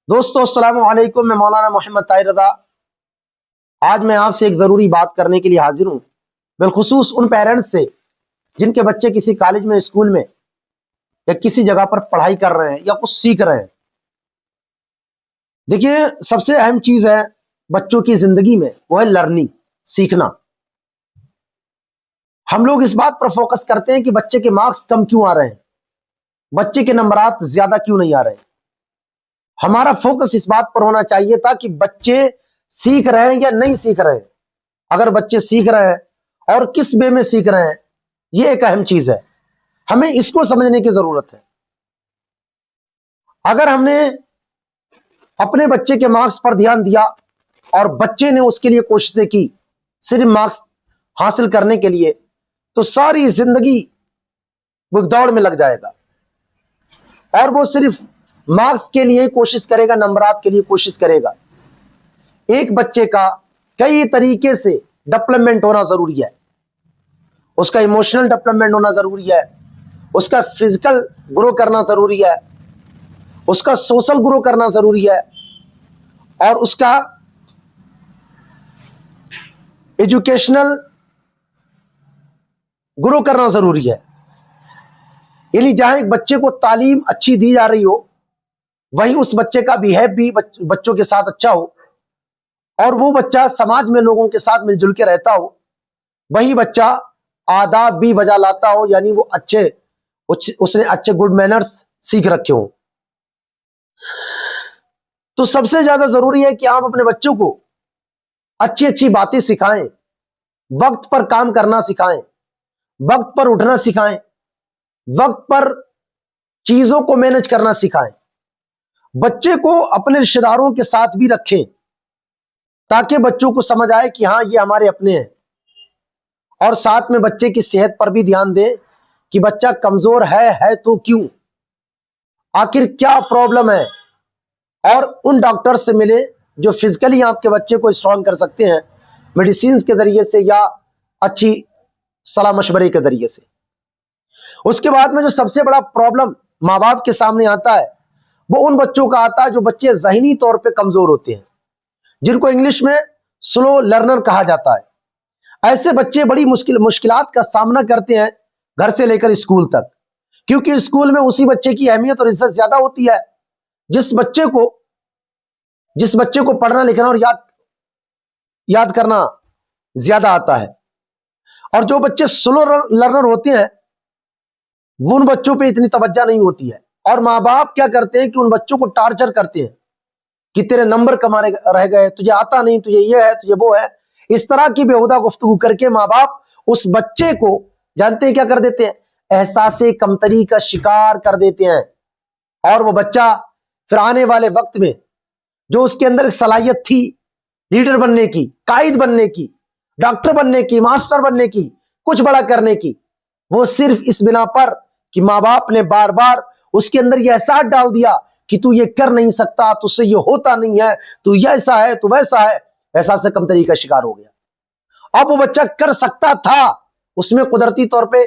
دوستو السلام علیکم، میں مولانا محمد طاہر رضا آج میں آپ سے ایک ضروری بات کرنے کے لیے حاضر ہوں، بالخصوص ان پیرنٹس سے جن کے بچے کسی کالج میں، اسکول میں یا کسی جگہ پر پڑھائی کر رہے ہیں یا کچھ سیکھ رہے ہیں۔ دیکھیے، سب سے اہم چیز ہے بچوں کی زندگی میں، وہ ہے لرننگ، سیکھنا۔ ہم لوگ اس بات پر فوکس کرتے ہیں کہ بچے کے مارکس کم کیوں آ رہے ہیں، بچے کے نمبرات زیادہ کیوں نہیں آ رہے ہیں۔ ہمارا فوکس اس بات پر ہونا چاہیے تھا کہ بچے سیکھ رہے ہیں یا نہیں سیکھ رہے ہیں۔ اگر بچے سیکھ رہے ہیں اور کس وے میں سیکھ رہے ہیں، یہ ایک اہم چیز ہے، ہمیں اس کو سمجھنے کی ضرورت ہے۔ اگر ہم نے اپنے بچے کے مارکس پر دھیان دیا اور بچے نے اس کے لیے کوششیں کی صرف مارکس حاصل کرنے کے لیے، تو ساری زندگی وہ دوڑ میں لگ جائے گا اور وہ صرف مارکس کے لیے کوشش کرے گا، نمبرات کے لیے کوشش کرے گا۔ ایک بچے کا کئی طریقے سے ڈیولپمنٹ ہونا ضروری ہے، اس کا ایموشنل ڈیولپمنٹ ہونا ضروری ہے، اس کا فزیکل گرو کرنا ضروری ہے، اس کا سوشل گرو کرنا ضروری ہے، اور اس کا ایجوکیشنل گرو کرنا ضروری ہے۔ یعنی جہاں ایک بچے کو تعلیم اچھی دی جا رہی ہو، وہیں اس بچے کا بیہیو بھی بچوں کے ساتھ اچھا ہو، اور وہ بچہ سماج میں لوگوں کے ساتھ مل جل کے رہتا ہو، وہی بچہ آداب بھی بجا لاتا ہو، یعنی وہ اس نے اچھے گڈ مینرز سیکھ رکھے ہوں۔ تو سب سے زیادہ ضروری ہے کہ آپ اپنے بچوں کو اچھی اچھی باتیں سکھائیں، وقت پر کام کرنا سکھائیں، وقت پر اٹھنا سکھائیں، وقت پر چیزوں کو مینج کرنا سکھائیں۔ بچے کو اپنے رشتہ داروں کے ساتھ بھی رکھیں تاکہ بچوں کو سمجھ آئے کہ ہاں یہ ہمارے اپنے ہیں، اور ساتھ میں بچے کی صحت پر بھی دھیان دیں کہ بچہ کمزور ہے تو کیوں، آخر کیا پرابلم ہے، اور ان ڈاکٹر سے ملے جو فزیکلی آپ کے بچے کو اسٹرانگ کر سکتے ہیں، میڈیسینز کے ذریعے سے یا اچھی صلاح مشورے کے ذریعے سے۔ اس کے بعد میں جو سب سے بڑا پرابلم ماں باپ کے سامنے آتا ہے، وہ ان بچوں کا آتا ہے جو بچے ذہنی طور پہ کمزور ہوتے ہیں، جن کو انگلش میں سلو لرنر کہا جاتا ہے۔ ایسے بچے بڑی مشکلات کا سامنا کرتے ہیں گھر سے لے کر اسکول تک، کیونکہ اسکول میں اسی بچے کی اہمیت اور عزت زیادہ ہوتی ہے جس بچے کو پڑھنا لکھنا اور یاد کرنا زیادہ آتا ہے۔ اور جو بچے سلو لرنر ہوتے ہیں، وہ ان بچوں پہ اتنی توجہ نہیں ہوتی ہے، اور ماں باپ کیا کرتے ہیں کہ ان بچوں کو ٹارچر کرتے ہیں کہ تیرے نمبر کم رہ گئے، تجھے آتا نہیں، تجھے یہ ہے، تجھے وہ ہے۔ اس طرح کی بےہودہ گفتگو کر کے ماں باپ اس بچے کو جانتے ہیں کیا کر دیتے ہیں، احساس کمتری کا شکار کر دیتے ہیں، اور وہ بچہ پھر آنے والے وقت میں جو اس کے اندر ایک صلاحیت تھی لیڈر بننے کی، قائد بننے کی، ڈاکٹر بننے کی، ماسٹر بننے کی، کچھ بڑا کرنے کی، وہ صرف اس بنا پر کہ ماں باپ نے بار بار اس کے اندر یہ احساس ڈال دیا کہ تو یہ کر نہیں سکتا، تجھ سے یہ ہوتا نہیں ہے، تو یہ ایسا ہے، تو ویسا ہے، احساس کمتری کا شکار ہو گیا۔ اب وہ بچہ کر سکتا تھا، اس میں قدرتی طور پہ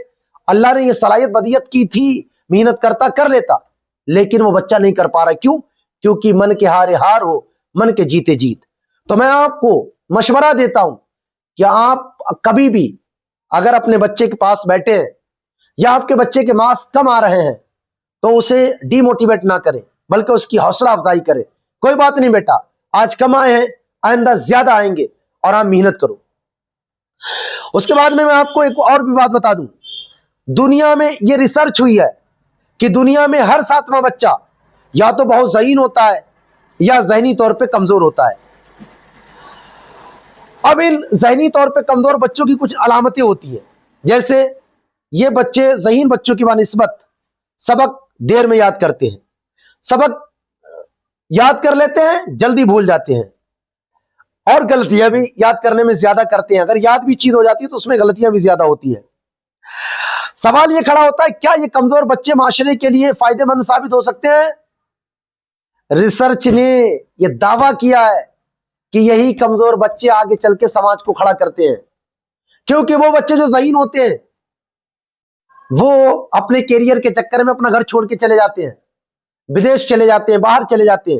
اللہ نے یہ صلاحیت بدیت کی تھی، محنت کرتا کر لیتا، لیکن وہ بچہ نہیں کر پا رہا۔ کیوں؟ کیونکہ من کے ہارے ہار ہو، من کے جیتے جیت۔ تو میں آپ کو مشورہ دیتا ہوں کہ آپ کبھی بھی اگر اپنے بچے کے پاس بیٹھے ہیں یا آپ کے بچے کے مارکس کم آ رہے ہیں تو اسے ڈی موٹیویٹ نہ کریں، بلکہ اس کی حوصلہ افزائی کریں۔ کوئی بات نہیں بیٹا، آج کم آئے ہیں، آئندہ زیادہ آئیں گے، اور آپ محنت کرو۔ اس کے بعد میں آپ کو ایک اور بھی بات بتا دوں، دنیا میں یہ ریسرچ ہوئی ہے کہ دنیا میں ہر 7واں بچہ یا تو بہت ذہین ہوتا ہے یا ذہنی طور پہ کمزور ہوتا ہے۔ اب ان ذہنی طور پہ کمزور بچوں کی کچھ علامتیں ہوتی ہیں، جیسے یہ بچے ذہین بچوں کی بنسبت سبق دیر میں یاد کرتے ہیں، سبق یاد کر لیتے ہیں، جلدی بھول جاتے ہیں، اور غلطیاں بھی یاد کرنے میں زیادہ کرتے ہیں۔ اگر یاد بھی چیز ہو جاتی ہے تو اس میں غلطیاں بھی زیادہ ہوتی ہیں۔ سوال یہ کھڑا ہوتا ہے، کیا یہ کمزور بچے معاشرے کے لیے فائدہ مند ثابت ہو سکتے ہیں؟ ریسرچ نے یہ دعویٰ کیا ہے کہ یہی کمزور بچے آگے چل کے سماج کو کھڑا کرتے ہیں، کیونکہ وہ بچے جو ذہین ہوتے ہیں وہ اپنے کیریئر کے چکر میں اپنا گھر چھوڑ کے چلے جاتے ہیں، بدیش چلے جاتے ہیں، باہر چلے جاتے ہیں،